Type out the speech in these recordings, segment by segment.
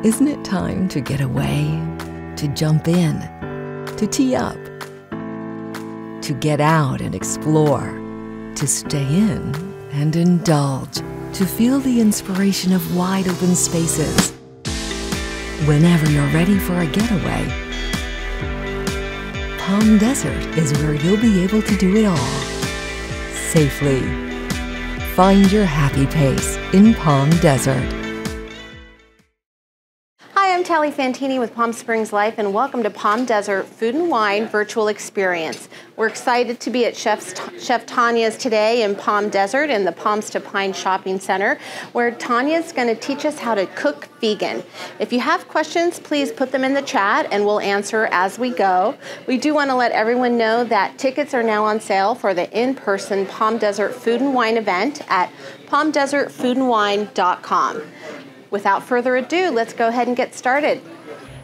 Isn't it time to get away, to jump in, to tee up, to get out and explore, to stay in and indulge, to feel the inspiration of wide open spaces? Whenever you're ready for a getaway, Palm Desert is where you'll be able to do it all, safely. Find your happy pace in Palm Desert. Hi, I'm Tally Fantini with Palm Springs Life, and welcome to Palm Desert Food and Wine Virtual Experience. We're excited to be at Chef Tanya's today in Palm Desert in the Palms to Pine Shopping Center, where Tanya's going to teach us how to cook vegan. If you have questions, please put them in the chat and we'll answer as we go. We do want to let everyone know that tickets are now on sale for the in-person Palm Desert Food and Wine event at palmdesertfoodandwine.com. Without further ado, let's go ahead and get started.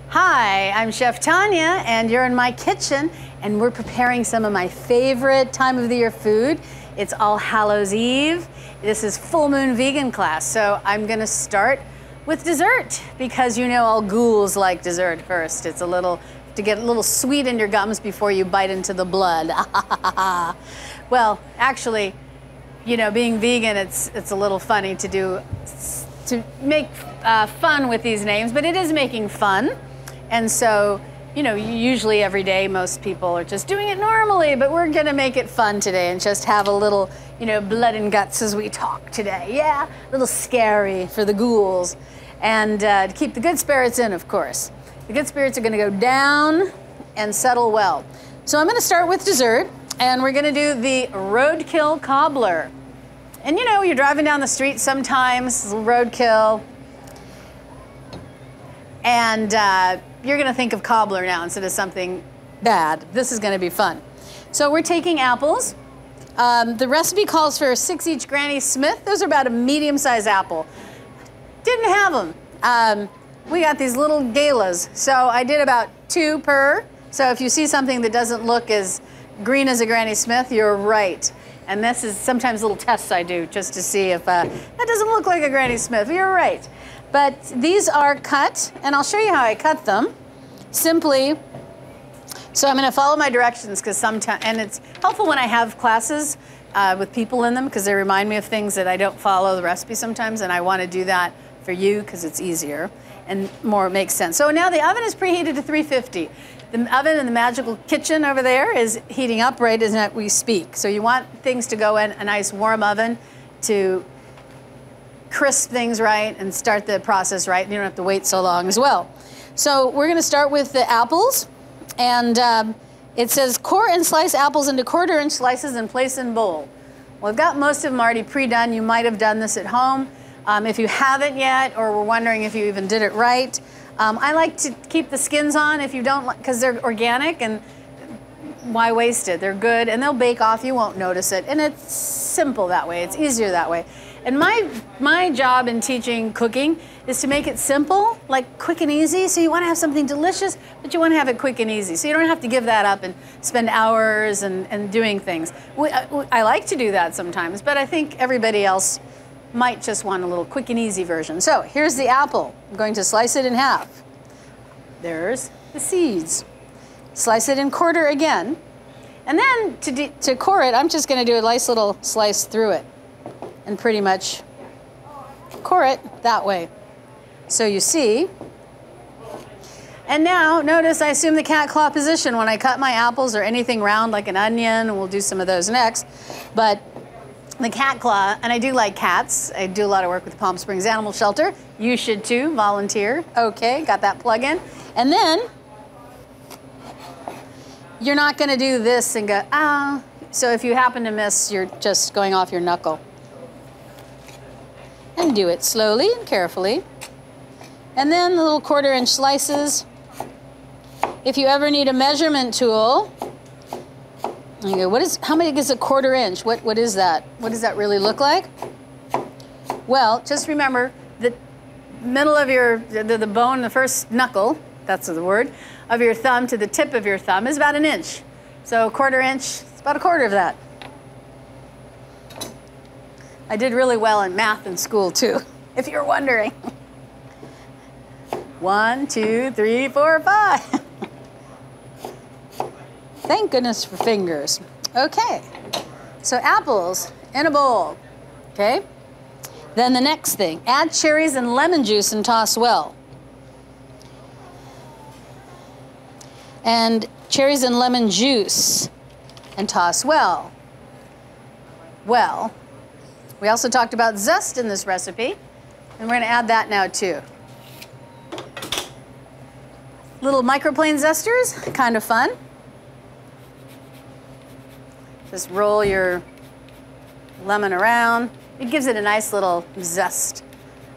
Hi, I'm Chef Tanya, and you're in my kitchen, and we're preparing some of my favorite time of the year food. It's All Hallows Eve. This is full moon vegan class, so I'm gonna start with dessert, because you know all ghouls like dessert first. It's a little, to get a little sweet in your gums before you bite into the blood. Well, actually, you know, being vegan, it's a little funny to make fun with these names, but it is making fun. And so, you know, usually every day most people are just doing it normally, but we're gonna make it fun today and just have a little, you know, blood and guts as we talk today. Yeah, a little scary for the ghouls. And to keep the good spirits in, of course. The good spirits are gonna go down and settle well. So I'm gonna start with dessert, and we're gonna do the roadkill cobbler. And you know, you're driving down the street sometimes, roadkill, and you're gonna think of cobbler now instead of something bad. This is gonna be fun. So we're taking apples. The recipe calls for 6 each Granny Smith. Those are about a medium-sized apple. Didn't have them. We got these little galas, so I did about 2 per. So if you see something that doesn't look as green as a Granny Smith, you're right. And this is sometimes little tests I do just to see if that doesn't look like a Granny Smith. You're right. But these are cut, and I'll show you how I cut them. Simply, so I'm going to follow my directions, because sometimes, and it's helpful when I have classes with people in them, because they remind me of things that I don't follow the recipe sometimes, and I want to do that for you because it's easier and more makes sense. So now the oven is preheated to 350. The oven in the magical kitchen over there is heating up right as we speak. So you want things to go in a nice warm oven to crisp things right and start the process right. You don't have to wait so long as well. So we're going to start with the apples. And it says core and slice apples into 1/4-inch slices and place in bowl. Well, I've got most of them already pre-done. You might have done this at home. If you haven't yet, or were wondering if you even did it right, I like to keep the skins on if you don't, because they're organic, and why waste it? They're good, and they'll bake off. You won't notice it, and it's simple that way. It's easier that way. And my job in teaching cooking is to make it simple, like quick and easy. So you want to have something delicious, but you want to have it quick and easy. So you don't have to give that up and spend hours and doing things. I like to do that sometimes, but I think everybody else might just want a little quick and easy version. So here's the apple. I'm going to slice it in half. There's the seeds. Slice it in 1/4 again. And then to core it, I'm just going to do a nice little slice through it and pretty much core it that way. So you see. And now notice I assume the cat claw position when I cut my apples or anything round like an onion, and we'll do some of those next. But the cat claw, and I do like cats. I do a lot of work with the Palm Springs Animal Shelter. You should too, volunteer. Okay, got that plug in. And then, you're not gonna do this and go, ah. So if you happen to miss, you're just going off your knuckle. And do it slowly and carefully. And then the little 1/4-inch slices. If you ever need a measurement tool, you go, how big is a 1/4-inch? What is that? What does that really look like? Well, just remember the middle of the bone, the first knuckle, that's the word, of your thumb to the tip of your thumb is about 1 inch. So 1/4-inch, it's about 1/4 of that. I did really well in math in school too, if you're wondering. 1, 2, 3, 4, 5. Thank goodness for fingers. Okay, so apples in a bowl, okay? Then the next thing, add cherries and lemon juice and toss well. And cherries and lemon juice and toss well. Well, we also talked about zest in this recipe, and we're gonna add that now too. Little microplane zesters, kind of fun. Just roll your lemon around. It gives it a nice little zest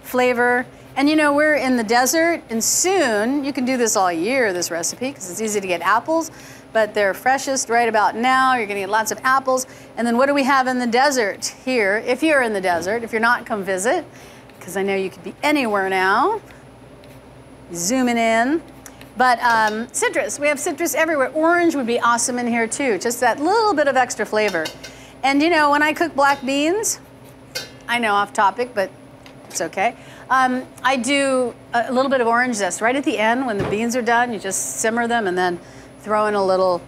flavor. And you know, we're in the desert, and soon, you can do this all year, this recipe, because it's easy to get apples, but they're freshest right about now. You're gonna get lots of apples. And then what do we have in the desert here? If you're in the desert, if you're not, come visit, because I know you could be anywhere now. Zooming in. But citrus, we have citrus everywhere. Orange would be awesome in here too, just that little bit of extra flavor. And you know, when I cook black beans, I know off topic, but it's okay. I do a little bit of orange zest right at the end when the beans are done. You just simmer them and then throw in a little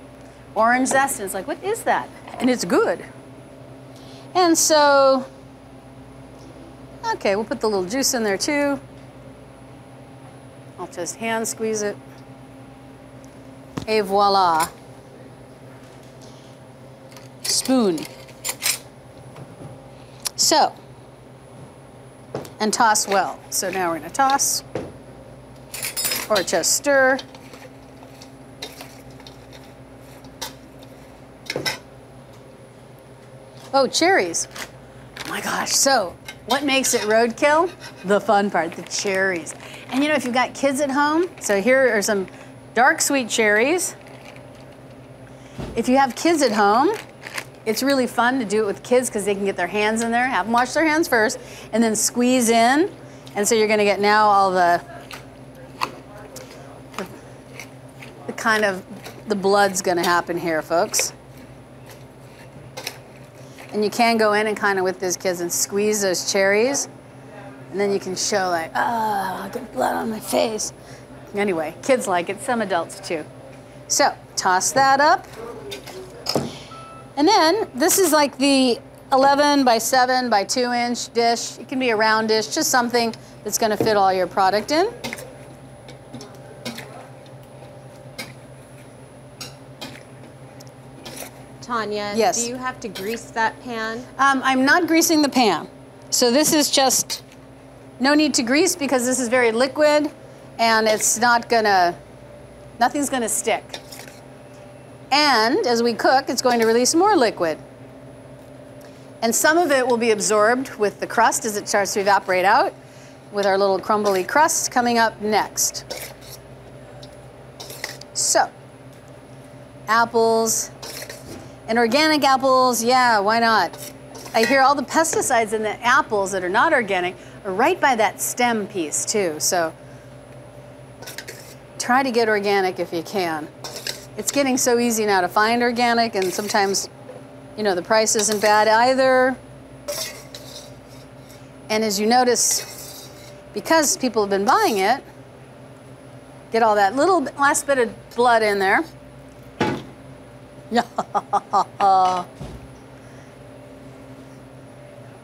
orange zest, and it's like, what is that? And it's good. And so, okay, we'll put the little juice in there too. I'll just hand squeeze it. Et voila. Spoon. So, and toss well. So now we're gonna toss, or just stir. Oh, cherries. Oh my gosh, so what makes it roadkill? The fun part, the cherries. And you know, if you've got kids at home, so here are some dark sweet cherries. If you have kids at home, it's really fun to do it with kids because they can get their hands in there, have them wash their hands first, and then squeeze in. And so you're gonna get now all the kind of, the blood's gonna happen here, folks. And you can go in and kind of with these kids and squeeze those cherries. And then you can show like, oh, I got blood on my face. Anyway, kids like it, some adults too. So, toss that up. And then, this is like the 11 by 7 by 2 inch dish. It can be a round dish, just something that's gonna fit all your product in. Tanya, yes. Do you have to grease that pan? I'm not greasing the pan. So this is just, no need to grease because this is very liquid and it's not gonna, nothing's gonna stick. And as we cook, it's going to release more liquid. And some of it will be absorbed with the crust as it starts to evaporate out, with our little crumbly crust coming up next. So, apples. And organic apples, yeah, why not? I hear all the pesticides in the apples that are not organic are right by that stem piece too, so try to get organic if you can. It's getting so easy now to find organic, and sometimes, you know, the price isn't bad either. And as you notice, because people have been buying it, get all that little last bit of blood in there.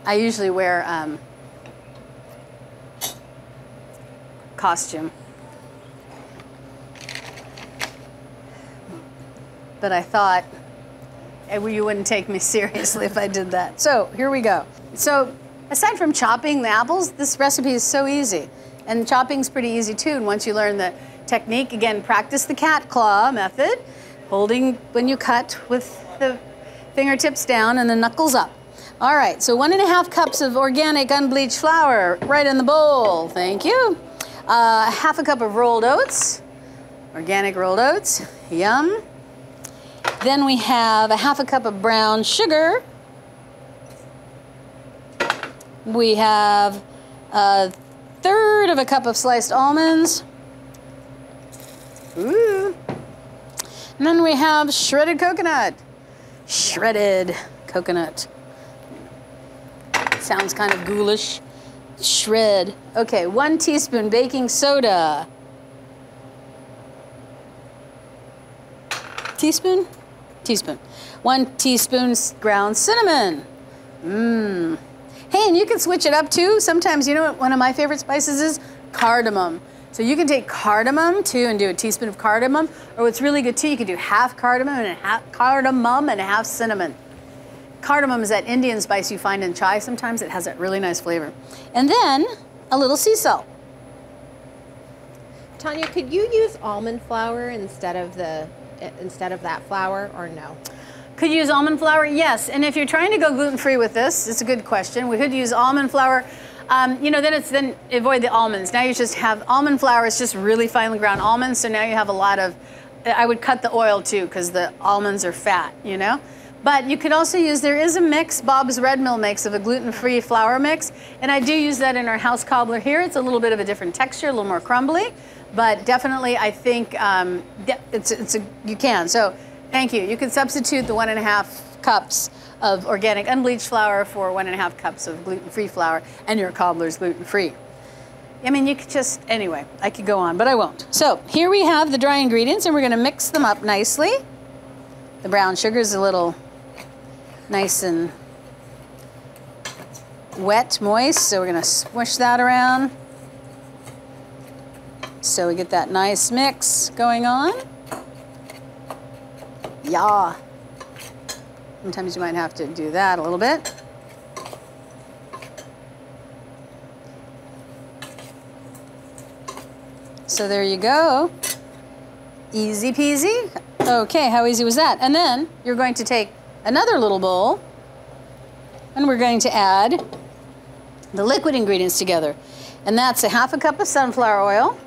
I usually wear costume. But I thought you wouldn't take me seriously if I did that. So here we go. So aside from chopping the apples, this recipe is so easy. And chopping's pretty easy too. And once you learn the technique, again, practice the cat claw method, holding when you cut with the fingertips down and the knuckles up. All right, so 1.5 cups of organic unbleached flour right in the bowl. Thank you. 1/2 cup of rolled oats, organic rolled oats, yum. Then we have 1/2 cup of brown sugar. We have 1/3 cup of sliced almonds. Ooh. And then we have shredded coconut. Shredded coconut. Sounds kind of ghoulish. Shred. Okay, 1 teaspoon baking soda. teaspoon? Teaspoon. 1 teaspoon ground cinnamon. Hey, and you can switch it up too. Sometimes, you know what one of my favorite spices is? Cardamom. So you can take cardamom too and do a teaspoon of cardamom, or what's really good too, you can do half cardamom and half cinnamon. Cardamom is that Indian spice you find in chai sometimes. It has that really nice flavor. And then a little sea salt. Tanya, could you use almond flour instead of that flour, or no? Could you use almond flour? Yes. And if you're trying to go gluten-free with this, it's a good question. We could use almond flour. You know, then avoid the almonds. Now you just have almond flour. It's just really finely ground almonds. So now you have a lot of. I would cut the oil too, because the almonds are fat. You know. But you could also use, there is a mix, Bob's Red Mill makes, of a gluten-free flour mix, and I do use that in our house cobbler here. It's a little bit of a different texture, a little more crumbly, but definitely I think you can. So thank you. You can substitute the 1.5 cups of organic unbleached flour for 1.5 cups of gluten-free flour, and your cobbler's gluten-free. I mean, you could just, anyway, I could go on, but I won't. So here we have the dry ingredients, and we're gonna mix them up nicely. The brown sugar is a little nice and wet, moist, so we're gonna smush that around so we get that nice mix going on. Yeah. Sometimes you might have to do that a little bit. So there you go. Easy peasy. Okay, how easy was that? And then you're going to take another little bowl, and we're going to add the liquid ingredients together. And that's 1/2 cup of sunflower oil.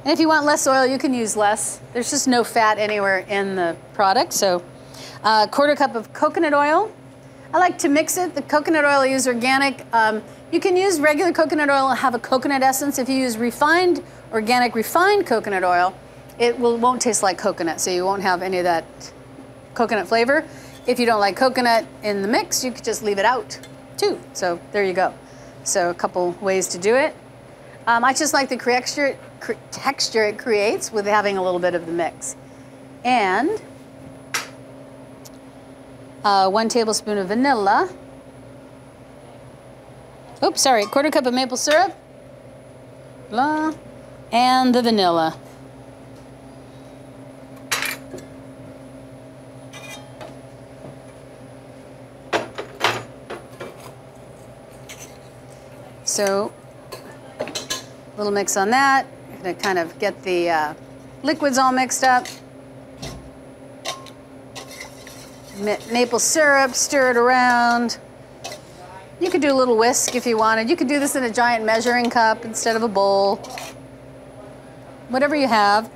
And if you want less oil, you can use less. There's just no fat anywhere in the product. So 1/4 cup of coconut oil. I like to mix it. The coconut oil I use organic. You can use regular coconut oil and have a coconut essence. If you use organic refined coconut oil, it won't taste like coconut, so you won't have any of that coconut flavor. If you don't like coconut in the mix, you could just leave it out too. So there you go. So a couple ways to do it. I just like the texture it creates with having a little bit of the mix. And 1 tablespoon of vanilla. Oops, sorry, 1/4 cup of maple syrup. Blah. And the vanilla. So, a little mix on that. I'm gonna kind of get the liquids all mixed up. Maple syrup, stir it around. You could do a little whisk if you wanted. You could do this in a giant measuring cup instead of a bowl. Whatever you have.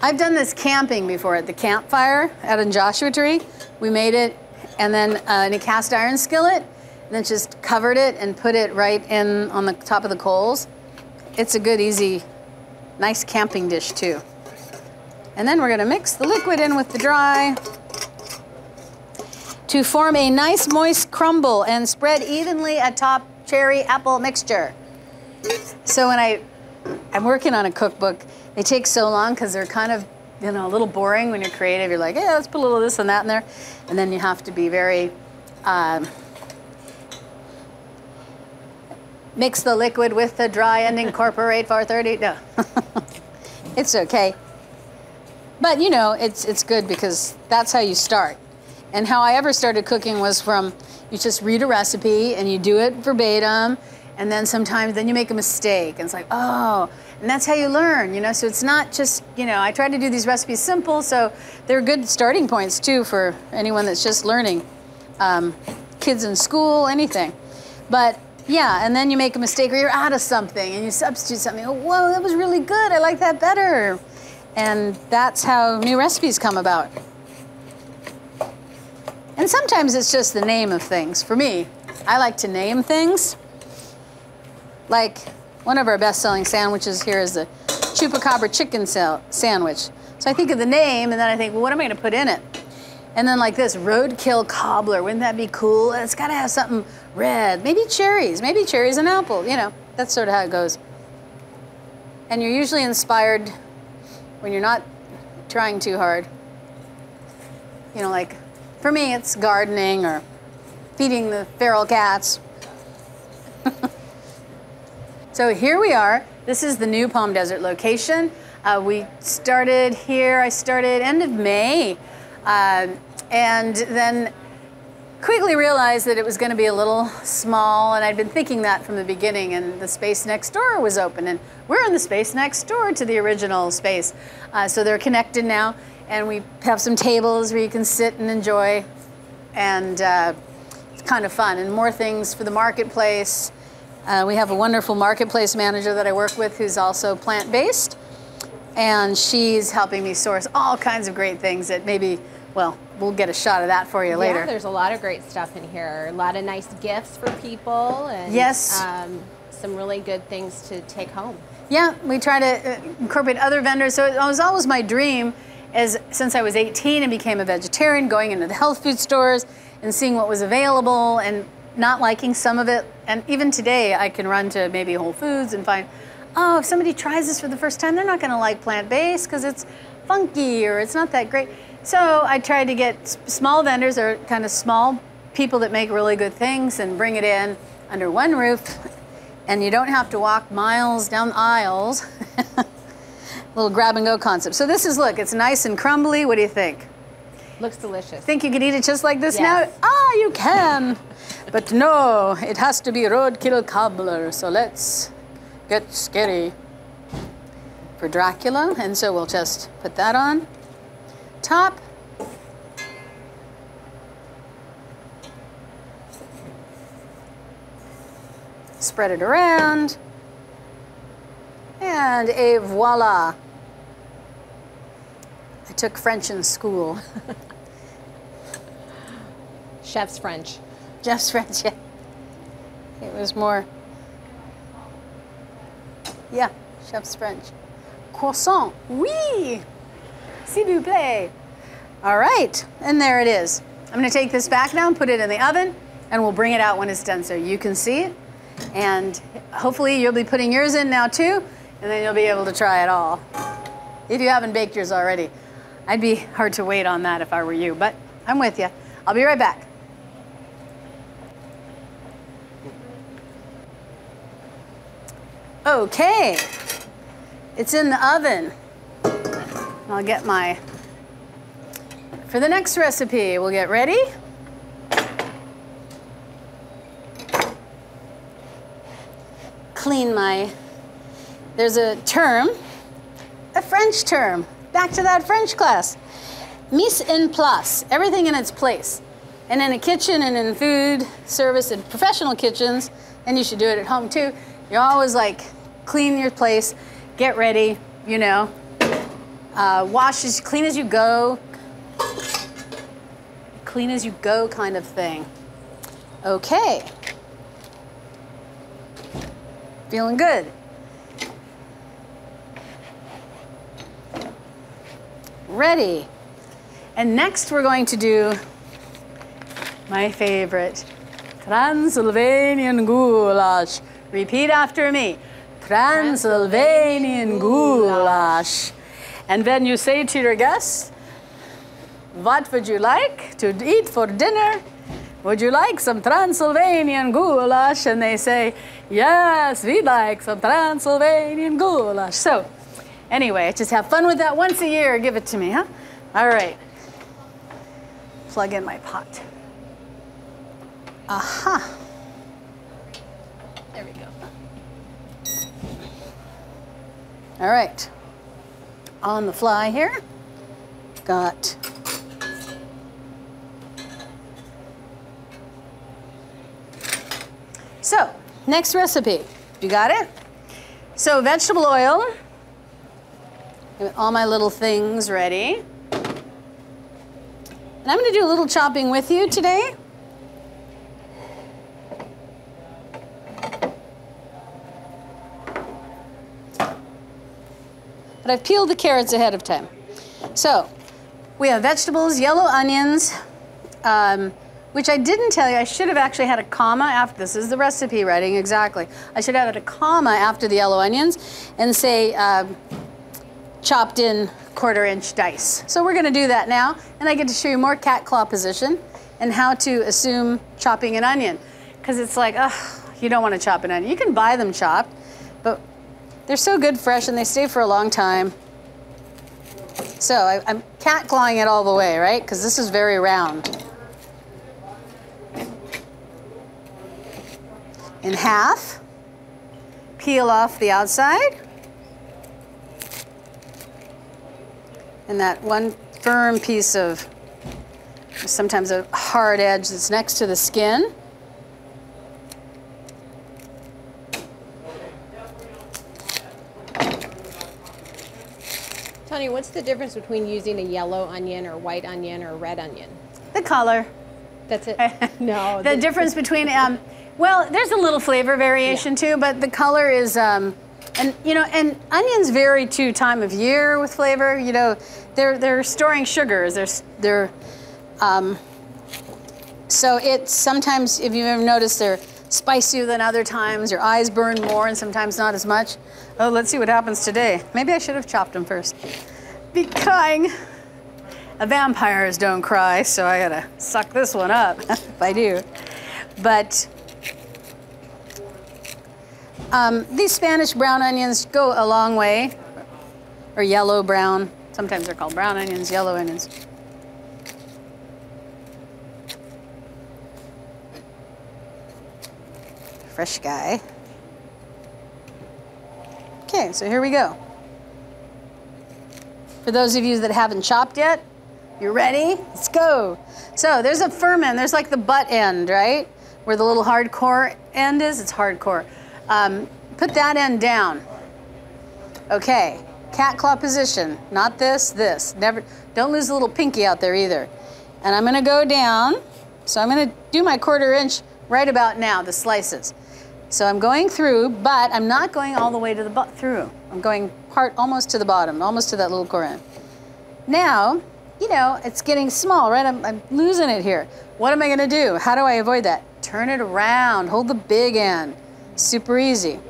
I've done this camping before at the campfire out in Joshua Tree. We made it, and then in a cast iron skillet, and then just covered it and put it right in on the top of the coals. It's a good, easy, nice camping dish too. And then we're gonna mix the liquid in with the dry to form a nice moist crumble and spread evenly atop cherry apple mixture. So when I'm working on a cookbook, they take so long because they're kind of, you know, a little boring when you're creative. You're like, yeah, let's put a little of this and that in there. And then you have to be very, mix the liquid with the dry and incorporate 430. No, it's okay. But you know, it's good because that's how you start. And how I ever started cooking was from, you just read a recipe and you do it verbatim, and then sometimes then you make a mistake and it's like, oh, and that's how you learn, you know? So it's not just, you know, I try to do these recipes simple, so they're good starting points too for anyone that's just learning. Kids in school, anything. But yeah, and then you make a mistake or you're out of something and you substitute something. Oh, whoa, that was really good. I like that better. And that's how new recipes come about. And sometimes it's just the name of things. For me, I like to name things. Like one of our best-selling sandwiches here is the chupacabra chicken sandwich. So I think of the name and then I think, well, what am I gonna put in it? And then like this, roadkill cobbler, wouldn't that be cool? And it's gotta have something red, maybe cherries and apple, you know, that's sort of how it goes. And you're usually inspired when you're not trying too hard. You know, like for me, it's gardening or feeding the feral cats. So here we are. This is the new Palm Desert location. We started here, I started end of May, and then quickly realized that it was going to be a little small, and I'd been thinking that from the beginning, and the space next door was open, and we're in the space next door to the original space. So they're connected now, and we have some tables where you can sit and enjoy, and it's kind of fun, and more things for the marketplace. We have a wonderful marketplace manager that I work with who's also plant-based, and she's helping me source all kinds of great things that maybe, well, we'll get a shot of that for you later. Yeah, there's a lot of great stuff in here. A lot of nice gifts for people, and yes, some really good things to take home. Yeah, we try to incorporate other vendors. So it was always my dream, since I was 18 and became a vegetarian, going into the health food stores and seeing what was available and not liking some of it. And even today, I can run to maybe Whole Foods and find, oh, if somebody tries this for the first time, they're not going to like plant-based because it's funky or it's not that great. So I tried to get small vendors or kind of small people that make really good things and bring it in under one roof, and you don't have to walk miles down the aisles. Little grab and go concept. So this is, look, it's nice and crumbly. What do you think? Looks delicious. Think you could eat it just like this now? Yes. Ah, you can. But no, it has to be roadkill cobbler. So let's get scary for Dracula. And so we'll just put that on top. Spread it around. And et voila. I took French in school. Chef's French. Chef's French, yeah. It was more, yeah, Chef's French. Croissant, oui, s'il vous plaît. All right, and there it is. I'm gonna take this back now and put it in the oven, and we'll bring it out when it's done so you can see it. And hopefully you'll be putting yours in now too, and then you'll be able to try it all. If you haven't baked yours already. I'd be hard to wait on that if I were you, but I'm with you. I'll be right back. Okay, it's in the oven. I'll get my, for the next recipe, we'll get ready. Clean my, there's a term, a French term, back to that French class. Mise en place, everything in its place. And in a kitchen and in food service and professional kitchens, and you should do it at home too, you're always like, clean your place, get ready, you know. Wash as clean as you go. Clean as you go kind of thing. Okay. Feeling good. Ready. And next we're going to do my favorite, Transylvanian goulash. Repeat after me. Transylvanian goulash. And then you say to your guests, what would you like to eat for dinner? Would you like some Transylvanian goulash? And they say, yes, we'd like some Transylvanian goulash. So anyway, just have fun with that once a year. Give it to me, huh? All right. Plug in my pot. Aha. There we go. All right. On the fly here. Got so, next recipe. You got it? So, vegetable oil. Get all my little things ready. And I'm going to do a little chopping with you today. But I've peeled the carrots ahead of time. So, we have vegetables, yellow onions, which I didn't tell you, I should have actually had a comma after, this is the recipe writing, exactly. I should have had a comma after the yellow onions and say chopped in 1/4 inch dice. So we're gonna do that now, and I get to show you more cat claw position and how to assume chopping an onion. Because it's like, ugh, you don't want to chop an onion. You can buy them chopped, but they're so good fresh and they stay for a long time. So I'm cat clawing it all the way, right? Because this is very round. In half, peel off the outside. And that one firm piece of, sometimes a hard edge that's next to the skin. Tanya, what's the difference between using a yellow onion or white onion or red onion? The color. That's it? No. The difference between, well, there's a little flavor variation too, but the color is, and you know, and onions vary too, time of year with flavor. You know, they're storing sugars. So it's sometimes, if you've ever noticed, they're spicier than other times. Your eyes burn more and sometimes not as much. Oh, let's see what happens today. Maybe I should have chopped them first. Be crying. Vampires don't cry, so I gotta suck this one up if I do. But these Spanish brown onions go a long way, or yellow brown. Sometimes they're called brown onions, yellow onions. Fresh guy. Okay, so here we go. For those of you that haven't chopped yet, you ready? Let's go. So there's a firm end. There's like the butt end, right? Where the little hardcore end is. It's hardcore. Put that end down. Okay, cat claw position. Not this, this. Never. Don't lose the little pinky out there either. And I'm gonna go down. So I'm gonna do my 1/4 inch right about now, the slices. So I'm going through, but I'm not going all the way to the butt through. I'm going almost to the bottom, almost to that little core end. Now, you know, it's getting small, right? I'm losing it here. What am I gonna do? How do I avoid that? Turn it around, hold the big end. Super easy.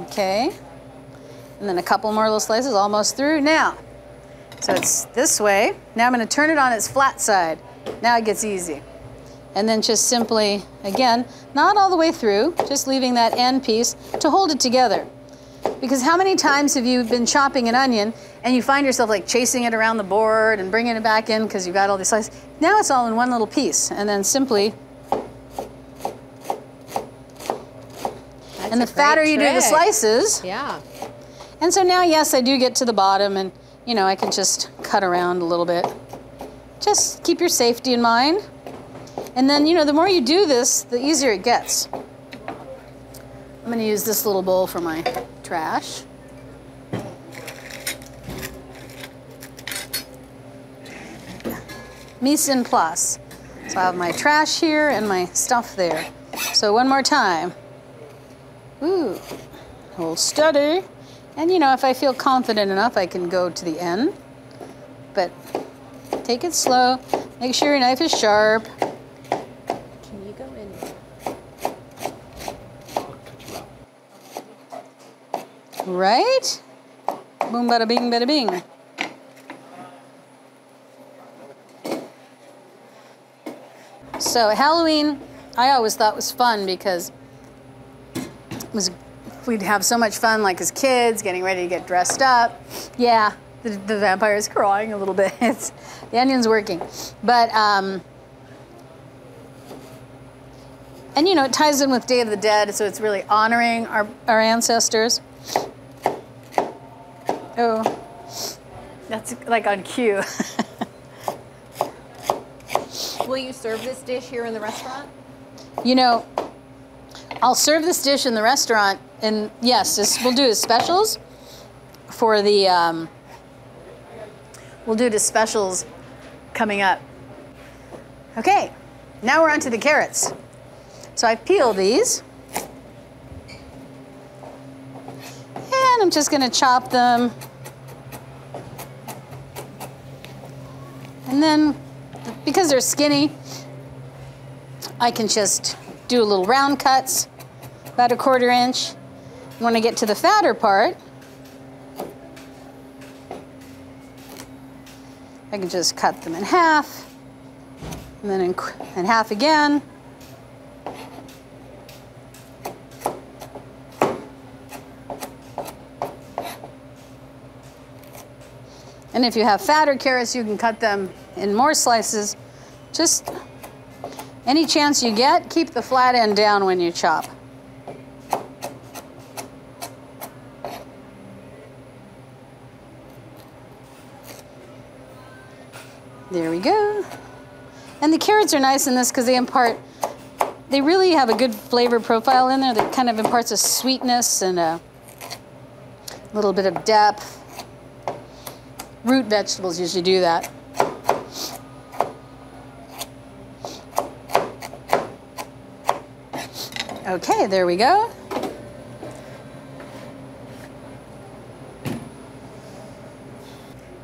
Okay. And then a couple more little slices, almost through. Now, so it's this way. Now I'm gonna turn it on its flat side. Now it gets easy. And then just simply, again, not all the way through, just leaving that end piece to hold it together. Because how many times have you been chopping an onion and you find yourself like chasing it around the board and bringing it back in because you've got all these slices? Now it's all in one little piece, and then simply, and the fatter you do the slices. Yeah. And so now, yes, I do get to the bottom, and you know, I can just cut around a little bit. Just keep your safety in mind. And then, you know, the more you do this, the easier it gets. I'm going to use this little bowl for my trash. Mise en place. So I have my trash here and my stuff there. So one more time. Ooh, hold steady. And you know, if I feel confident enough, I can go to the end. But take it slow. Make sure your knife is sharp. Right? Boom, bada bing, bada bing. So Halloween, I always thought was fun because we'd have so much fun, like as kids, getting ready to get dressed up. Yeah, the vampire is crying a little bit. The onion's working, but and you know, it ties in with Day of the Dead, so it's really honoring our ancestors. Oh, that's like on cue. Will you serve this dish here in the restaurant? You know, I'll serve this dish in the restaurant, and yes, we'll do it as specials for the, we'll do it as specials coming up. Okay, now we're on to the carrots. So I peel these. And I'm just gonna chop them. And then, because they're skinny, I can just do a little round cuts, about a 1/4 inch. When I get to the fatter part, I can just cut them in half, and then in half again. And if you have fatter carrots, you can cut them in more slices. Just any chance you get, keep the flat end down when you chop. There we go. And the carrots are nice in this because they really have a good flavor profile in there that kind of imparts a sweetness and a little bit of depth. Root vegetables usually do that. Okay, there we go.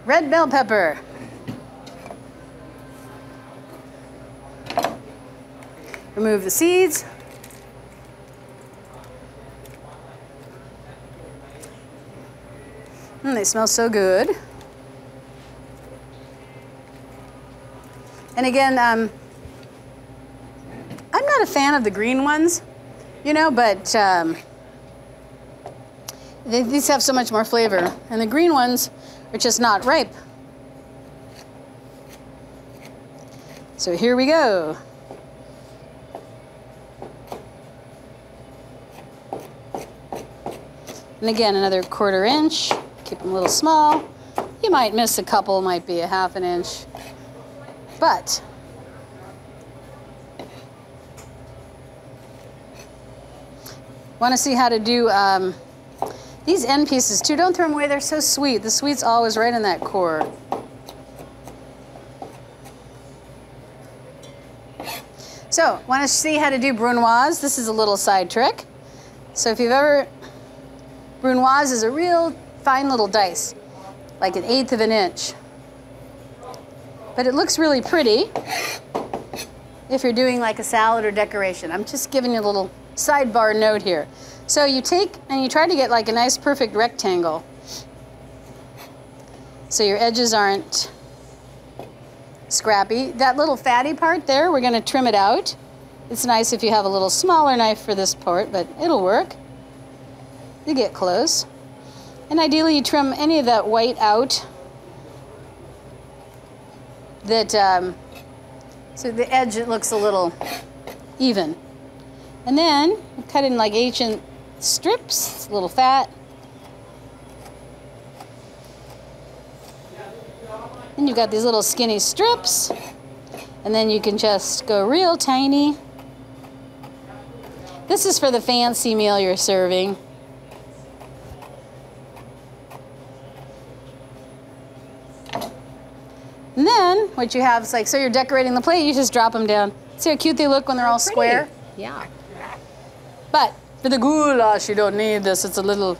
Red bell pepper. Remove the seeds. They smell so good. And again, I'm not a fan of the green ones, you know, but these have so much more flavor. And the green ones are just not ripe. So here we go. And again, another 1/4 inch. Keep them a little small. You might miss a couple, might be a 1/2 inch. But want to see how to do these end pieces too. Don't throw them away, they're so sweet. The sweet's always right in that core. So, want to see how to do brunoise? This is a little side trick. So if you've ever, brunoise is a real fine little dice, like 1/8 of an inch. But it looks really pretty if you're doing like a salad or decoration. I'm just giving you a little sidebar note here. So you take and you try to get like a nice perfect rectangle. So your edges aren't scrappy. That little fatty part there, we're gonna trim it out. It's nice if you have a little smaller knife for this part, but it'll work. You get close. And ideally you trim any of that white out. So the edge, it looks a little even. And then cut in like ancient strips, it's a little fat. And you've got these little skinny strips. And then you can just go real tiny. This is for the fancy meal you're serving. And then what you have is like, so you're decorating the plate, you just drop them down. See how cute they look when they're all square? Yeah. But for the goulash, you don't need this. It's a little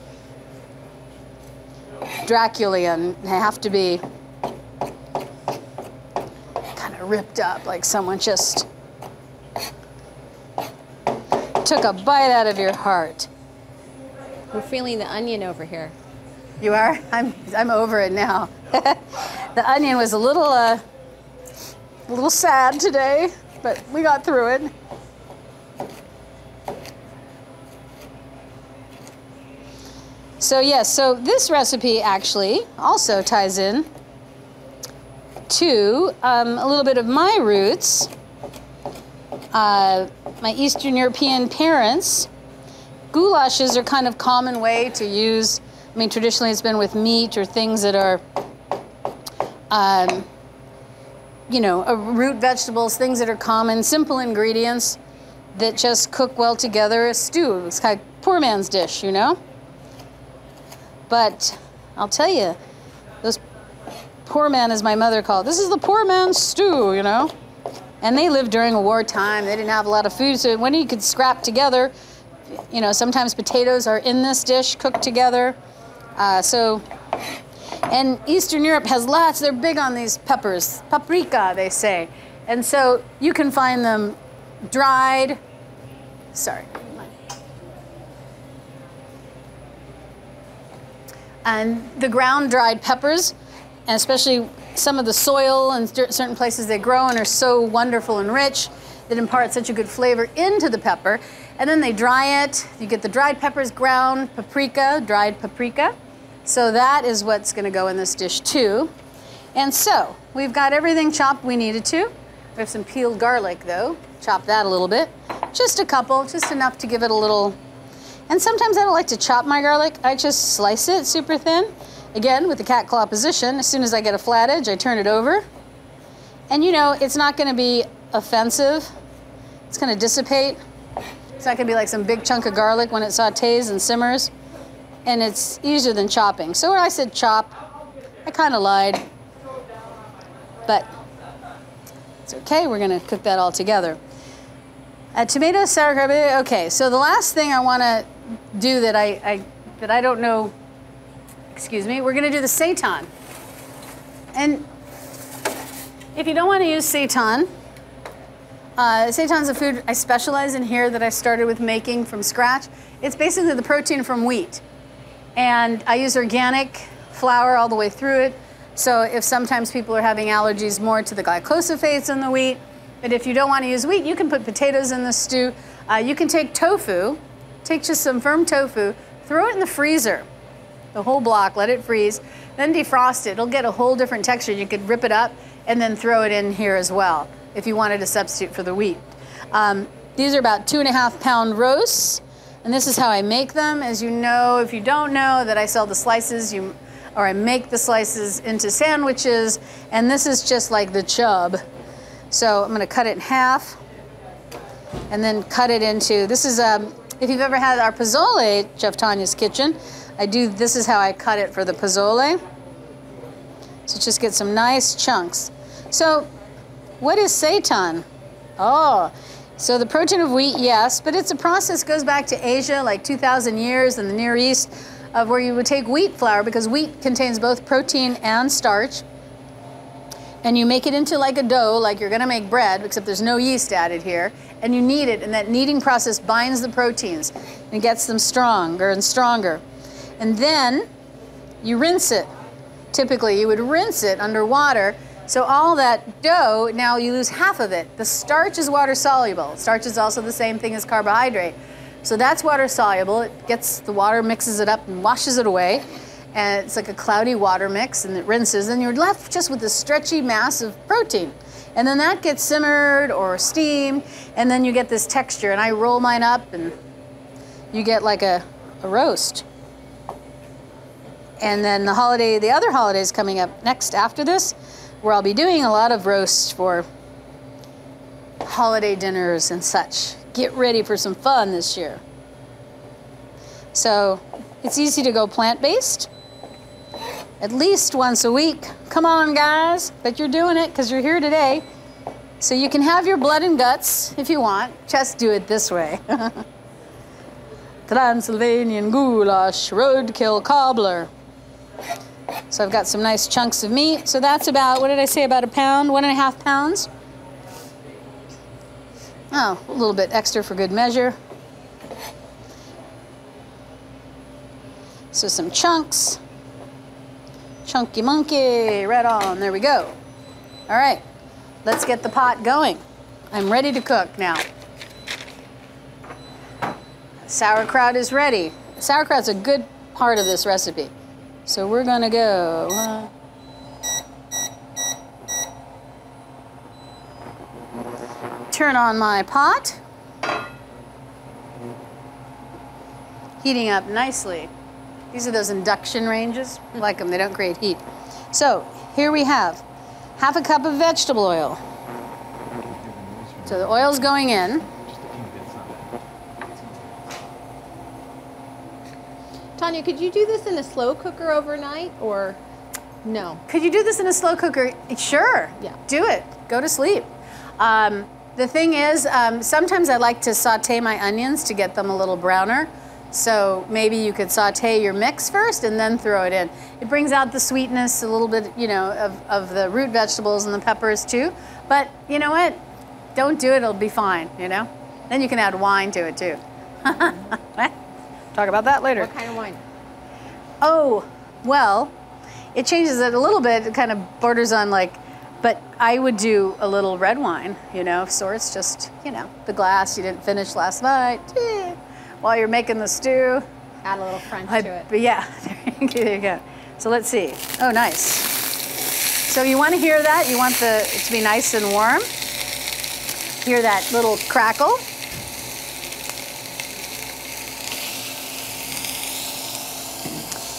Draculian. They have to be kind of ripped up, like someone just took a bite out of your heart. We're feeling the onion over here. You are? I'm over it now. The onion was a little sad today, but we got through it. So yes, so this recipe actually also ties in to a little bit of my roots. My Eastern European parents, goulashes are kind of common way to use. I mean, traditionally it's been with meat or things that are, you know, root vegetables, things that are common, simple ingredients that just cook well together. A stew, it's kind of poor man's dish, you know? But I'll tell you, those poor men, as my mother called it, this is the poor man's stew, you know? And they lived during a wartime. They didn't have a lot of food, so when you could scrap together, you know, sometimes potatoes are in this dish cooked together. And Eastern Europe has lots, they're big on these peppers, paprika, they say. And so you can find them dried, and the ground dried peppers and especially some of the soil in certain places they grow and are so wonderful and rich that impart such a good flavor into the pepper. And then they dry it. You get the dried peppers, ground paprika, dried paprika. So that is what's going to go in this dish too. And so we've got everything chopped we needed to. We have some peeled garlic though. Chop that a little bit. Just a couple, just enough to give it a little. And sometimes I don't like to chop my garlic. I just slice it super thin. Again, with the cat claw position, as soon as I get a flat edge, I turn it over. And you know, it's not going to be offensive. It's going to dissipate. It's not going to be like some big chunk of garlic when it sautés and simmers. And it's easier than chopping. So when I said chop, I kind of lied. But it's okay, we're going to cook that all together. Tomatoes, sauerkraut, okay. So the last thing I want to do that I don't know, excuse me, we're going to do the seitan. And if you don't want to use seitan, seitan's a food I specialize in here that I started with making from scratch. It's basically the protein from wheat. And I use organic flour all the way through it. So if sometimes people are having allergies more to the glycosylphates in the wheat, but if you don't want to use wheat, you can put potatoes in the stew. You can take tofu, take just some firm tofu, throw it in the freezer, the whole block, let it freeze, then defrost it. It'll get a whole different texture. You could rip it up and then throw it in here as well if you wanted to substitute for the wheat. These are about 2.5 pound roasts, and this is how I make them. As you know, if you don't know, that I sell the slices, or I make the slices into sandwiches, and this is just like the chub. So I'm gonna cut it in half, and then cut it into, this is, if you've ever had our pozole at Chef Tanya's kitchen, this is how I cut it for the pozole. So just get some nice chunks. So what is seitan? Oh, so the protein of wheat, yes, but it's a process that goes back to Asia, like 2,000 years in the Near East, of where you would take wheat flour, because wheat contains both protein and starch, and you make it into like a dough, like you're gonna make bread, except there's no yeast added here, and you knead it, and that kneading process binds the proteins and gets them stronger and stronger. And then you rinse it. Typically, you would rinse it under water. So all that dough, now you lose half of it. The starch is water soluble. Starch is also the same thing as carbohydrate. So that's water soluble. It gets, the water mixes it up and washes it away. And it's like a cloudy water mix, and it rinses, and you're left just with this stretchy mass of protein. And then that gets simmered or steamed, and then you get this texture. And I roll mine up, and you get like a roast. And then the other holidays coming up next after this, where I'll be doing a lot of roasts for holiday dinners and such. Get ready for some fun this year. So it's easy to go plant-based, at least once a week. Come on, guys, but you're doing it because you're here today. So you can have your blood and guts if you want. Just do it this way. Transylvanian goulash, roadkill cobbler. So I've got some nice chunks of meat. So that's about, what did I say, about a pound, 1.5 pounds? Oh, a little bit extra for good measure. So some chunks. Chunky monkey, right on, there we go. All right, let's get the pot going. I'm ready to cook now. Sauerkraut is ready. Sauerkraut's a good part of this recipe. So we're gonna go. Turn on my pot. Heating up nicely. These are those induction ranges. I like them, they don't create heat. So here we have 1/2 cup of vegetable oil. So the oil's going in. Tanya, could you do this in a slow cooker overnight, or no? Could you do this in a slow cooker? Sure. Yeah. Do it. Go to sleep. The thing is, sometimes I like to saute my onions to get them a little browner. So maybe you could saute your mix first and then throw it in. It brings out the sweetness a little bit, you know, of the root vegetables and the peppers too. But you know what? Don't do it, it'll be fine, you know? Then you can add wine to it too. Talk about that later. What kind of wine? Oh, well, It changes it a little bit. It kind of borders on like, but I would do a little red wine, you know, of sorts, just, you know, the glass you didn't finish last night, while you're making the stew. Add a little French to it. But yeah, there you go. So let's see. Oh, nice. So you want to hear that? You want it to be nice and warm. Hear that little crackle.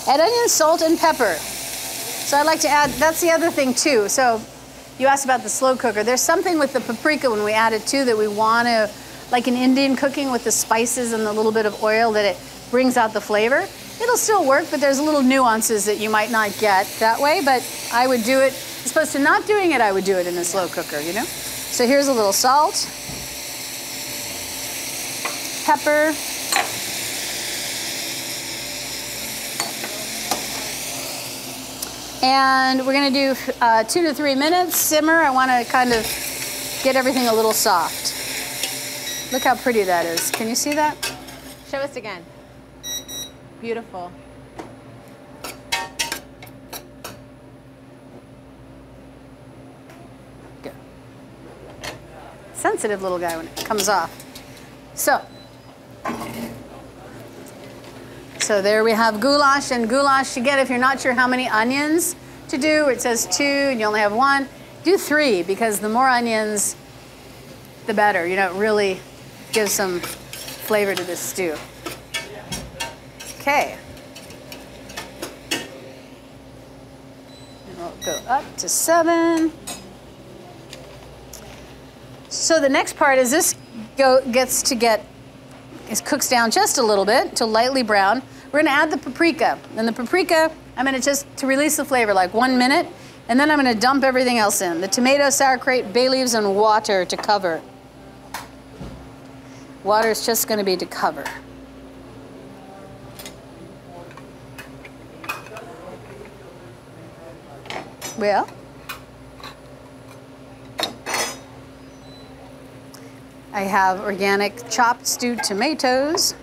Add onion, salt, and pepper. So I like to add, that's the other thing too. So you asked about the slow cooker. There's something with the paprika when we add it too that we want to, like in Indian cooking with the spices and the little bit of oil, that it brings out the flavor. It'll still work, but there's little nuances that you might not get that way, but I would do it, as opposed to not doing it, I would do it in a slow cooker, you know? So here's a little salt, pepper, and we're gonna do 2 to 3 minutes, simmer. I wanna kind of get everything a little soft. Look how pretty that is. Can you see that? Show us again. Beautiful. Good. Sensitive little guy when it comes off. So there we have goulash, and goulash, again, if you're not sure how many onions to do, it says 2 and you only have 1, do 3, because the more onions, the better. You know, it really gives some flavor to this stew. Okay. And we'll go up to 7. So the next part is this cooks down just a little bit to lightly brown. We're gonna add the paprika. And the paprika, I'm gonna to release the flavor, like 1 minute, and then I'm gonna dump everything else in. The tomato, sauerkraut, bay leaves, and water to cover. Water is just gonna be to cover. Well, I have organic chopped stewed tomatoes,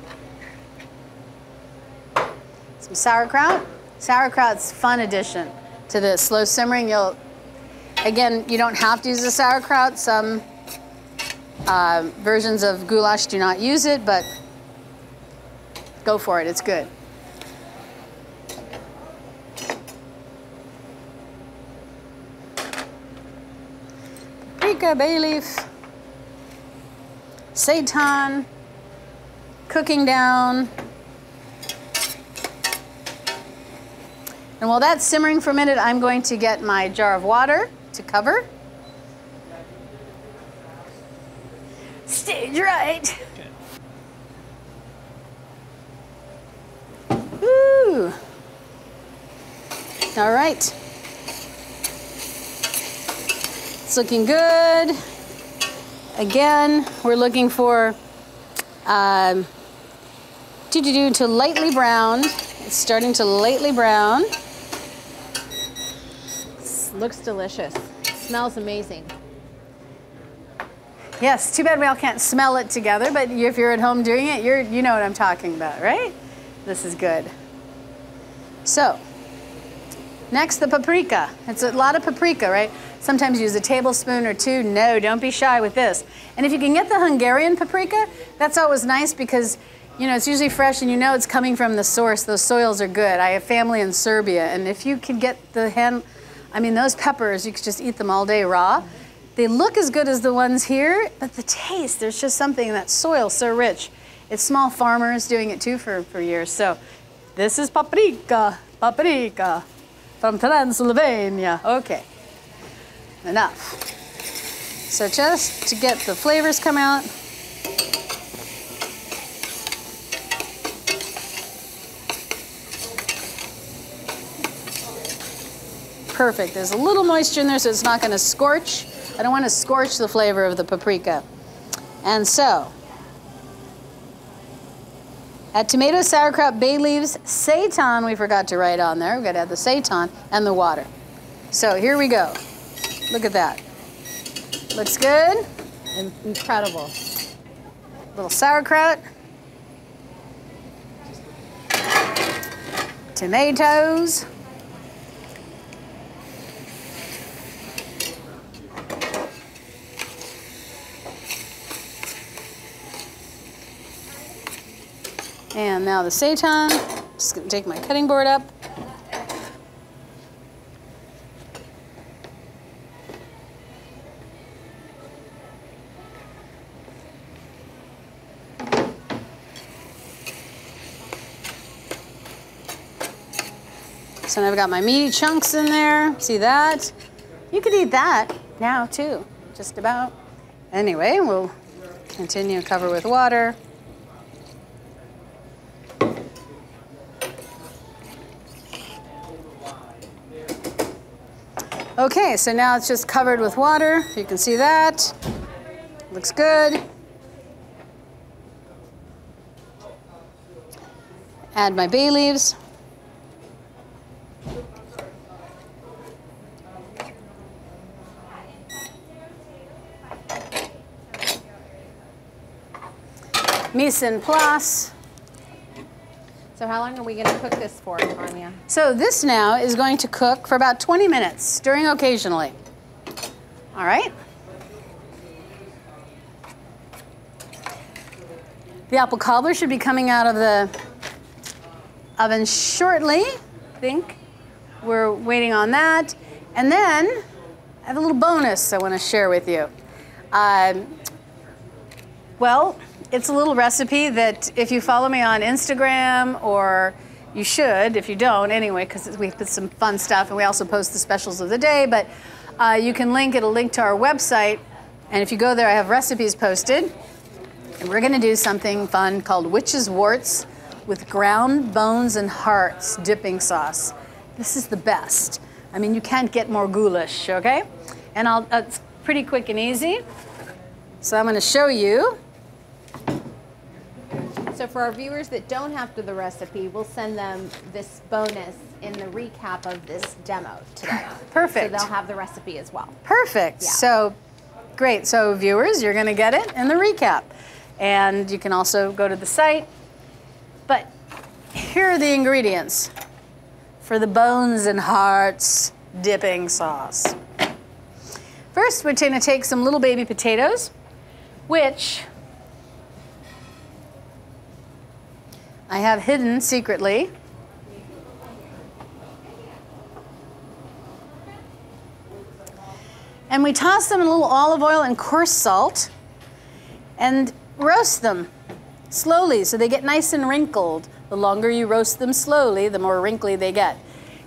some sauerkraut. Sauerkraut's a fun addition to this. Slow simmering, again, you don't have to use the sauerkraut. Some versions of goulash do not use it, but go for it, it's good. Paprika, bay leaf, seitan, cooking down. And while that's simmering for a minute, I'm going to get my jar of water to cover. Stage right. Woo! All right. It's looking good. Again, we're looking for to lightly brown. It's starting to lightly brown. Looks delicious. Smells amazing. Yes, too bad we all can't smell it together, but if you're at home doing it, you know what I'm talking about, right? This is good. So, next, the paprika. It's a lot of paprika, right? Sometimes use a tablespoon or 2. No, don't be shy with this. And if you can get the Hungarian paprika, that's always nice because, you know, it's usually fresh and you know it's coming from the source. Those soils are good. I have family in Serbia, and if you can get those peppers, you could just eat them all day raw. They look as good as the ones here, but the taste, there's just something, that soil so rich. It's small farmers doing it too for years. So this is paprika from Transylvania. Okay, enough. So just to get the flavors come out. Perfect. There's a little moisture in there, so it's not going to scorch. I don't want to scorch the flavor of the paprika. And so, add tomato, sauerkraut, bay leaves, seitan, we forgot to write on there. We've got to add the seitan and the water. So here we go. Look at that. Looks good. Incredible. Little sauerkraut. Tomatoes. And now the seitan. Just gonna take my cutting board up. So now I've got my meaty chunks in there. See that? You could eat that now too, just about. Anyway, we'll continue to cover with water. Okay, so now it's just covered with water. You can see that. Looks good. Add my bay leaves. Mise en place. So how long are we going to cook this for, Tanya? So this now is going to cook for about 20 minutes, stirring occasionally. All right. The apple cobbler should be coming out of the oven shortly, I think. We're waiting on that. And then I have a little bonus I want to share with you. Well, it's a little recipe that if you follow me on Instagram, or you should, if you don't anyway, because we put some fun stuff and we also post the specials of the day, but you can it'll link to our website. And if you go there, I have recipes posted. And we're gonna do something fun called witch's warts with ground bones and hearts dipping sauce. This is the best. I mean, you can't get more goulash, okay? And it's pretty quick and easy. So I'm gonna show you. So for our viewers that don't have the recipe, we'll send them this bonus in the recap of this demo today. Perfect. So they'll have the recipe as well. Perfect. Yeah. So great. So viewers, you're going to get it in the recap. And you can also go to the site. But here are the ingredients for the bones and hearts dipping sauce. First, we're going to take some little baby potatoes, which I have hidden secretly. And we toss them in a little olive oil and coarse salt and roast them slowly so they get nice and wrinkled. The longer you roast them slowly, the more wrinkly they get.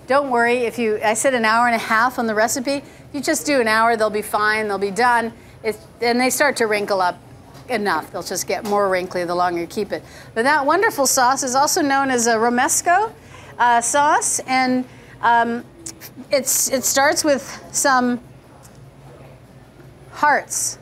Don't worry, I said an hour and a half on the recipe. If you just do an hour, they'll be fine, they'll be done. And they start to wrinkle up enough. They'll just get more wrinkly the longer you keep it. But that wonderful sauce is also known as a romesco sauce, and it starts with some hearts.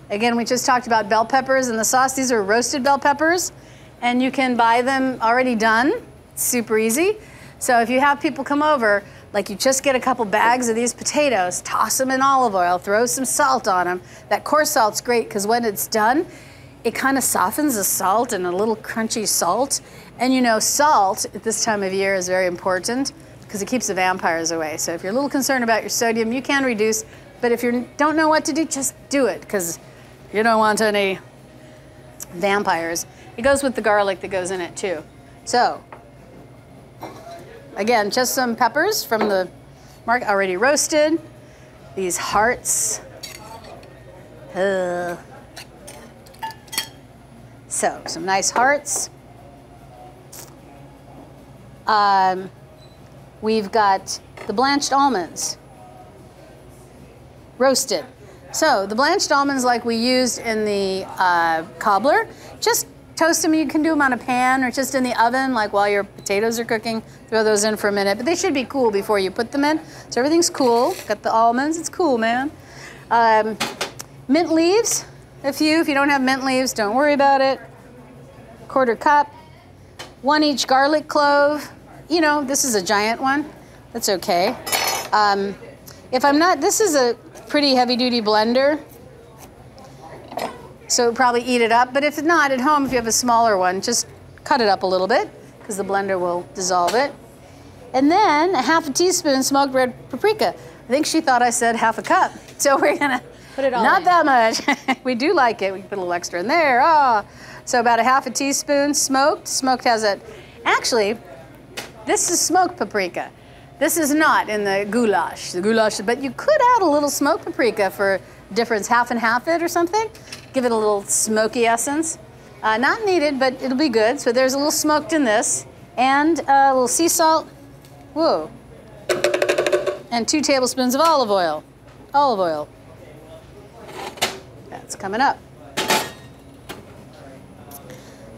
Again, we just talked about bell peppers in the sauce. These are roasted bell peppers, and you can buy them already done. It's super easy. So if you have people come over, like you just get a couple bags of these potatoes, toss them in olive oil, throw some salt on them. That coarse salt's great because when it's done, it kind of softens the salt and a little crunchy salt. And you know, salt at this time of year is very important because it keeps the vampires away. So if you're a little concerned about your sodium, you can reduce. But if you don't know what to do, just do it because you don't want any vampires. It goes with the garlic that goes in it too. So, again, just some peppers from the market already roasted. These hearts. So, some nice hearts. We've got the blanched almonds, roasted. So the blanched almonds, like we used in the cobbler, just toast them. You can do them on a pan or just in the oven, like while your potatoes are cooking. Throw those in for a minute, but they should be cool before you put them in. So everything's cool. Got the almonds, it's cool, man. Mint leaves, a few. If you don't have mint leaves, don't worry about it. 1/4 cup. 1 each garlic clove. You know, this is a giant one. That's okay. If I'm not, this is a pretty heavy duty blender. So probably eat it up, but if not, at home, if you have a smaller one, just cut it up a little bit because the blender will dissolve it. And then 1/2 teaspoon smoked red paprika. I think she thought I said 1/2 cup. So we're gonna Put it all Not in. that much. We do like it. We can put a little extra in there. Oh. So about a half a teaspoon smoked. Smoked has a, actually, this is smoked paprika. This is not in the goulash. The goulash, but you could add a little smoked paprika for difference, half and half it or something. Give it a little smoky essence. Not needed, but it'll be good. So there's a little smoked in this, and a little sea salt. Whoa. And 2 tablespoons of olive oil. Olive oil. That's coming up.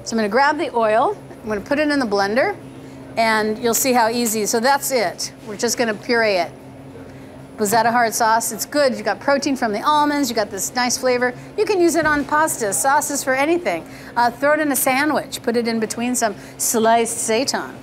So I'm going to grab the oil. I'm going to put it in the blender, and you'll see how easy. So that's it. We're just going to puree it. Was that a hard sauce? It's good. You got protein from the almonds. You got this nice flavor. You can use it on pasta, sauces, for anything. Throw it in a sandwich. Put it in between some sliced seitan.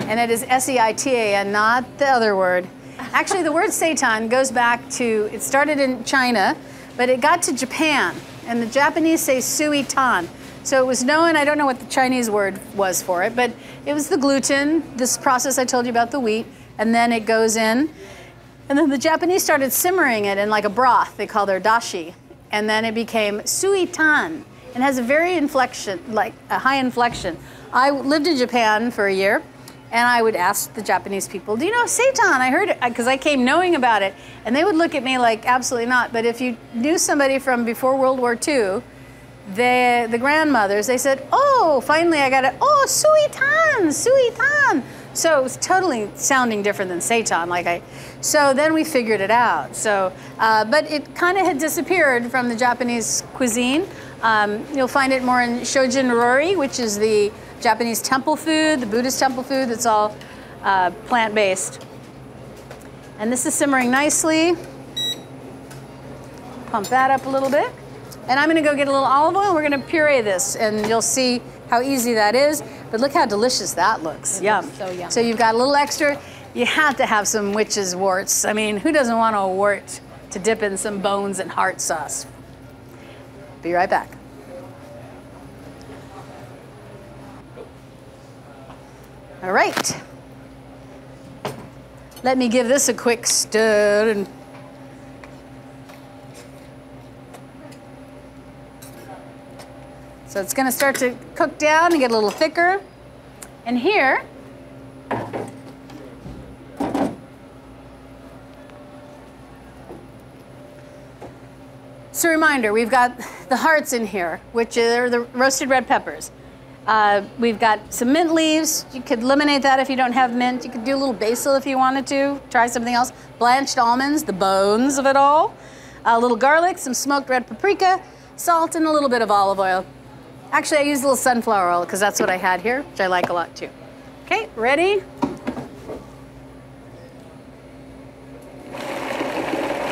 And it is S-E-I-T-A-N, not the other word. Actually, the word seitan goes back to, it started in China, but it got to Japan. And the Japanese say suitan. So it was known, I don't know what the Chinese word was for it, but it was the gluten, this process I told you about, the wheat, and then it goes in. And then the Japanese started simmering it in like a broth they call their dashi. And then it became suitan. It has a very inflection, like a high inflection. I lived in Japan for a year, and I would ask the Japanese people, do you know seitan? I heard it, because I came knowing about it. And they would look at me like, absolutely not. But if you knew somebody from before World War II, the grandmothers, they said, oh, finally I got it. Oh, suitan, suitan. So it was totally sounding different than seitan. So then we figured it out. So, but it kind of had disappeared from the Japanese cuisine. You'll find it more in shojin rori, which is the Japanese temple food, the Buddhist temple food that's all plant-based. And this is simmering nicely. Pump that up a little bit. And I'm gonna go get a little olive oil. We're gonna puree this, and you'll see how easy that is. But look how delicious that looks. Yum. Looks so yum. So you've got a little extra. You have to have some witch's warts. I mean, who doesn't want a wart to dip in some bones and heart sauce? Be right back. All right. Let me give this a quick stir. And so it's going to start to cook down and get a little thicker. And here, so a reminder, we've got the hearts in here, which are the roasted red peppers. We've got some mint leaves. You could eliminate that if you don't have mint. You could do a little basil if you wanted to. Try something else. Blanched almonds, the bones of it all. A little garlic, some smoked red paprika, salt, and a little bit of olive oil. Actually, I used a little sunflower oil because that's what I had here, which I like a lot too. Okay, ready? So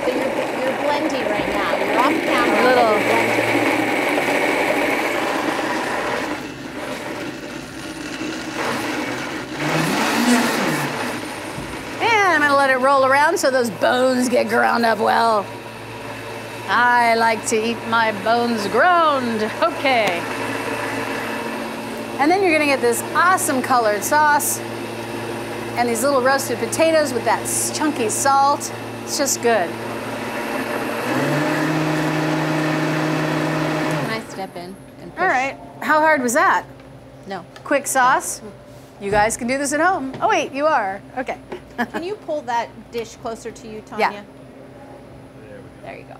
you're blending right now. You're off camera. A little. You're blending. And I'm gonna let it roll around so those bones get ground up well. I like to eat my bones ground. Okay. And then you're gonna get this awesome colored sauce and these little roasted potatoes with that chunky salt. It's just good. Can I step in and push? All right. How hard was that? No. Quick sauce. You guys can do this at home. Oh wait, you are. Okay. Can you pull that dish closer to you, Tanya? Yeah. There you go.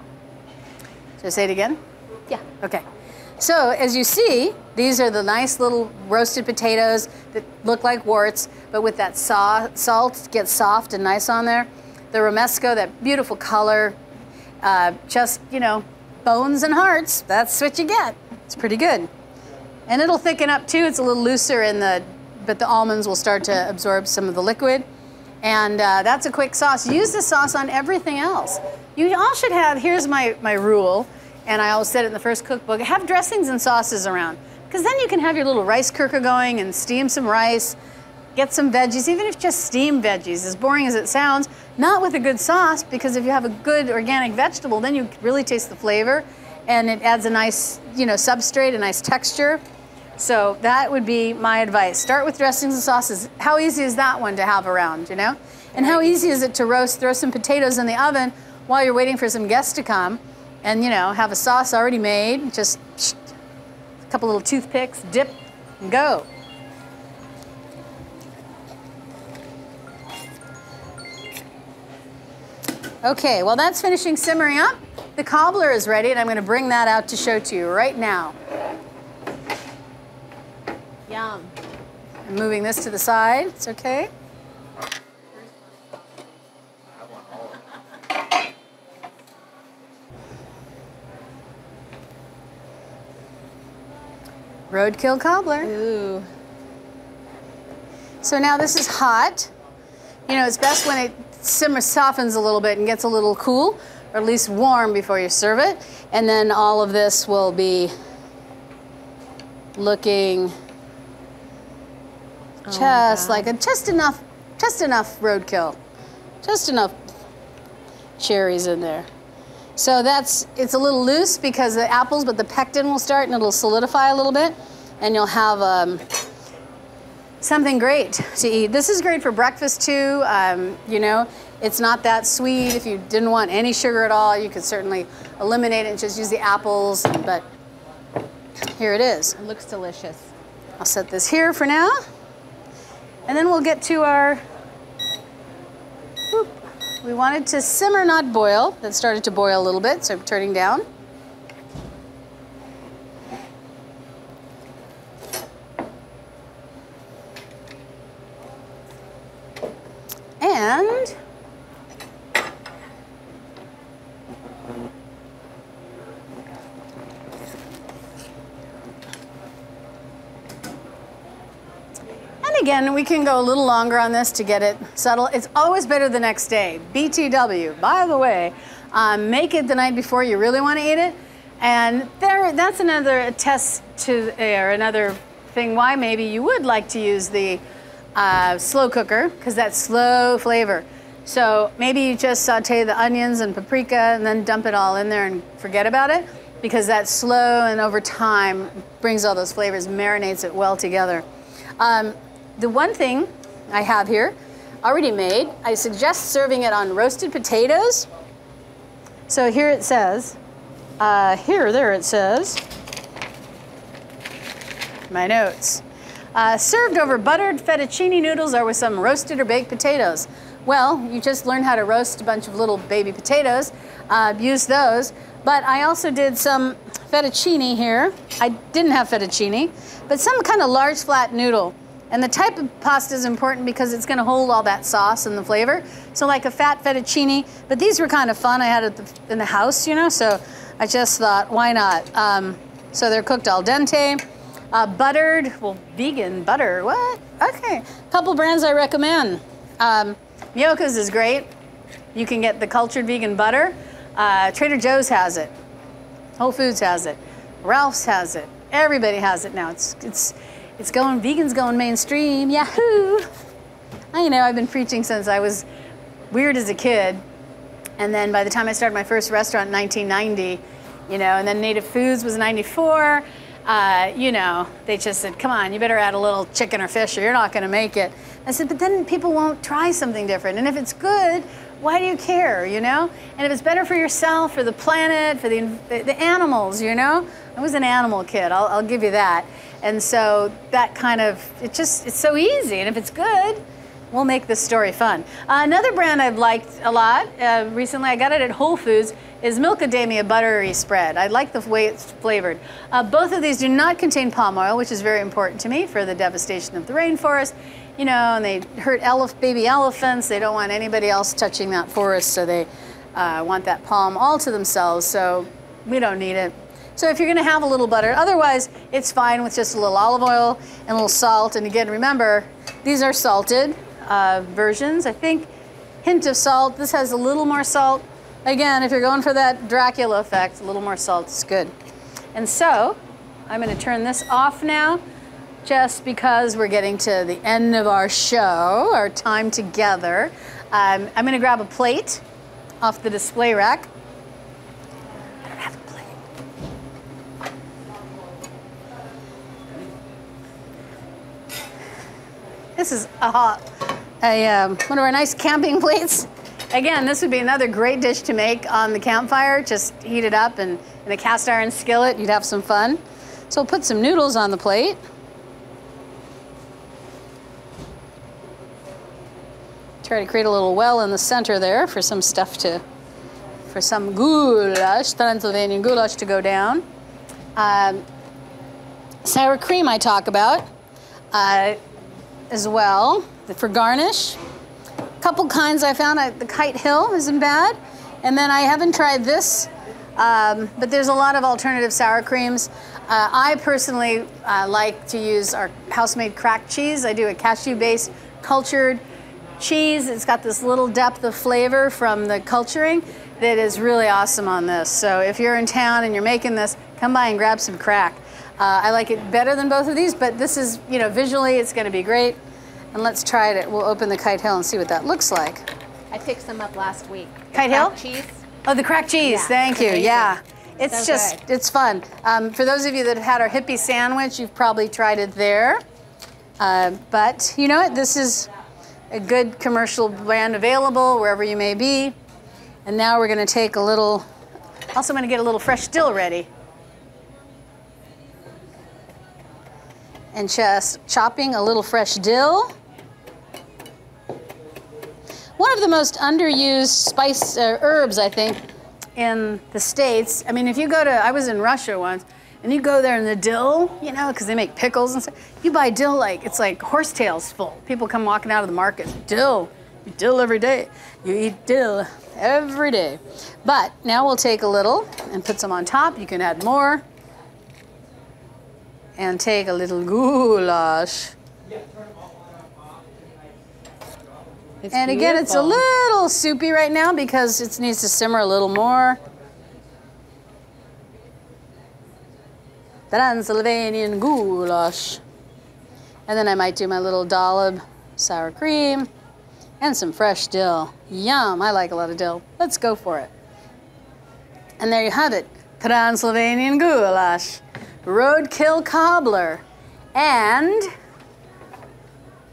Should I say it again? Yeah. Okay. So as you see, these are the nice little roasted potatoes that look like warts, but with that salt gets soft and nice on there. The romesco, that beautiful color, just, you know, bones and hearts. That's what you get. It's pretty good. And it'll thicken up too. It's a little looser but the almonds will start to absorb some of the liquid. And that's a quick sauce. Use the sauce on everything else. You all should have, here's my rule, and I always said it in the first cookbook, have dressings and sauces around. Because then you can have your little rice cooker going and steam some rice, get some veggies, even if just steamed veggies, as boring as it sounds, not with a good sauce, because if you have a good organic vegetable, then you really taste the flavor, and it adds a nice, you know, substrate, a nice texture. So that would be my advice. Start with dressings and sauces. How easy is that one to have around, you know? And how easy is it to throw some potatoes in the oven while you're waiting for some guests to come, and you know, have a sauce already made. Just a couple little toothpicks, dip, and go. Okay, well that's finishing simmering up. The cobbler is ready, and I'm going to bring that out to show to you right now. Yum. I'm moving this to the side. It's okay. Roadkill cobbler. Ooh. So now this is hot. You know, it's best when it softens a little bit and gets a little cool, or at least warm before you serve it. And then all of this will be looking just like just enough roadkill, just enough cherries in there. So it's a little loose because the apples, but the pectin will start and it'll solidify a little bit, and you'll have something great to eat. This is great for breakfast too. You know, it's not that sweet. If you didn't want any sugar at all, you could certainly eliminate it and just use the apples, but here it is. It looks delicious. I'll set this here for now, and then we'll get to our, whoop. We want it to simmer, not boil. That started to boil a little bit, so I'm turning down. And again, we can go a little longer on this to get it settled. It's always better the next day. BTW, by the way, make it the night before you really want to eat it. And that's another test or another thing why maybe you would like to use the slow cooker, because that's slow flavor. So maybe you just saute the onions and paprika and then dump it all in there and forget about it, because that's slow and over time brings all those flavors, marinates it well together. The one thing I have here already made, I suggest serving it on roasted potatoes. So here it says, there it says, my notes. Served over buttered fettuccine noodles or with some roasted or baked potatoes. Well, you just learned how to roast a bunch of little baby potatoes. Use those. But I also did some fettuccine here. I didn't have fettuccine, but some kind of large flat noodle. And the type of pasta is important because it's going to hold all that sauce and the flavor. So like a fat fettuccine, but these were kind of fun. I had it in the house, you know, so I just thought, why not? So they're cooked al dente. Buttered, well, vegan butter, what? Okay, couple brands I recommend. Mioka's is great. You can get the cultured vegan butter. Trader Joe's has it. Whole Foods has it. Ralph's has it. Everybody has it now. It's going, vegan's going mainstream, yahoo! You know, I've been preaching since I was weird as a kid. And then by the time I started my first restaurant in 1990, you know, and then Native Foods was 94, you know, they just said, come on, you better add a little chicken or fish or you're not gonna make it. I said, but then people won't try something different. And if it's good, why do you care, you know? And if it's better for yourself, for the planet, for the animals, you know? I was an animal kid, I'll give you that. And so that kind of, it's so easy. And if it's good, we'll make this story fun. Another brand I've liked a lot, recently I got it at Whole Foods, is Milkademia Buttery Spread. I like the way it's flavored. Both of these do not contain palm oil, which is very important to me for the devastation of the rainforest. You know, and they hurt baby elephants. They don't want anybody else touching that forest, so they want that palm all to themselves, so we don't need it. So if you're gonna have a little butter, otherwise it's fine with just a little olive oil and a little salt. And again, remember, these are salted versions. I think hint of salt. This has a little more salt. Again, if you're going for that Dracula effect, a little more salt is good. And so I'm gonna turn this off now, just because we're getting to the end of our show, our time together. I'm gonna grab a plate off the display rack. I don't have a plate. This is one of our nice camping plates. Again, this would be another great dish to make on the campfire. Just heat it up and in a cast iron skillet, you'd have some fun. So we'll put some noodles on the plate. Try to create a little well in the center there for some stuff to, for some goulash, Transylvanian goulash to go down. Sour cream I talk about as well for garnish. Couple kinds I found. The Kite Hill isn't bad. And then I haven't tried this, but there's a lot of alternative sour creams. I personally like to use our house-made cracked cheese. I do a cashew-based cultured cheese. It's got this little depth of flavor from the culturing that is really awesome on this. So if you're in town and you're making this, come by and grab some crack. I like it better than both of these, but this is, you know, visually it's going to be great. And let's try it. We'll open the Kite Hill and see what that looks like. I picked some up last week. Kite Hill? Cheese. Oh, the cracked cheese. Yeah, thank you. amazing. Yeah. It's So just, good. it's fun. For those of you that have had our hippie sandwich, you've probably tried it there. But you know what? This is a good commercial brand available wherever you may be. And now we're going to take a little, also going to get a little fresh dill ready. And just chopping a little fresh dill. One of the most underused spice herbs, I think, in the States. I mean, if you go to, I was in Russia once, and you go there and the dill, you know, because they make pickles and stuff. You buy dill like, it's like horsetails full. People come walking out of the market, dill. You dill every day. You eat dill every day. But now we'll take a little and put some on top. You can add more. And take a little goulash. And again, it's a little soupy right now because it needs to simmer a little more. Transylvanian goulash. And then I might do my little dollop sour cream and some fresh dill. Yum, I like a lot of dill. Let's go for it. And there you have it, Transylvanian goulash, roadkill cobbler, and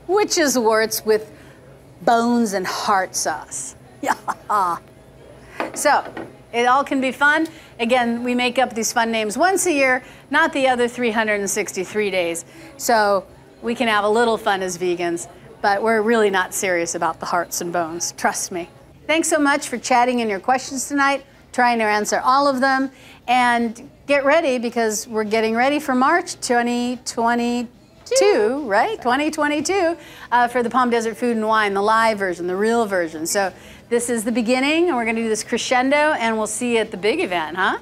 witch's worts with bones and heart sauce. Yeah. So it all can be fun. Again, we make up these fun names once a year, not the other 363 days. So we can have a little fun as vegans, but we're really not serious about the hearts and bones, trust me. Thanks so much for chatting in your questions tonight, trying to answer all of them, and get ready because we're getting ready for March 2022, right? 2022 for the Palm Desert Food and Wine, the live version, the real version. So this is the beginning, and we're going to do this crescendo, and we'll see you at the big event, huh?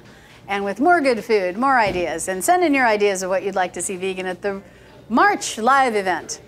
And with more good food, more ideas, and send in your ideas of what you'd like to see vegan at the March live event.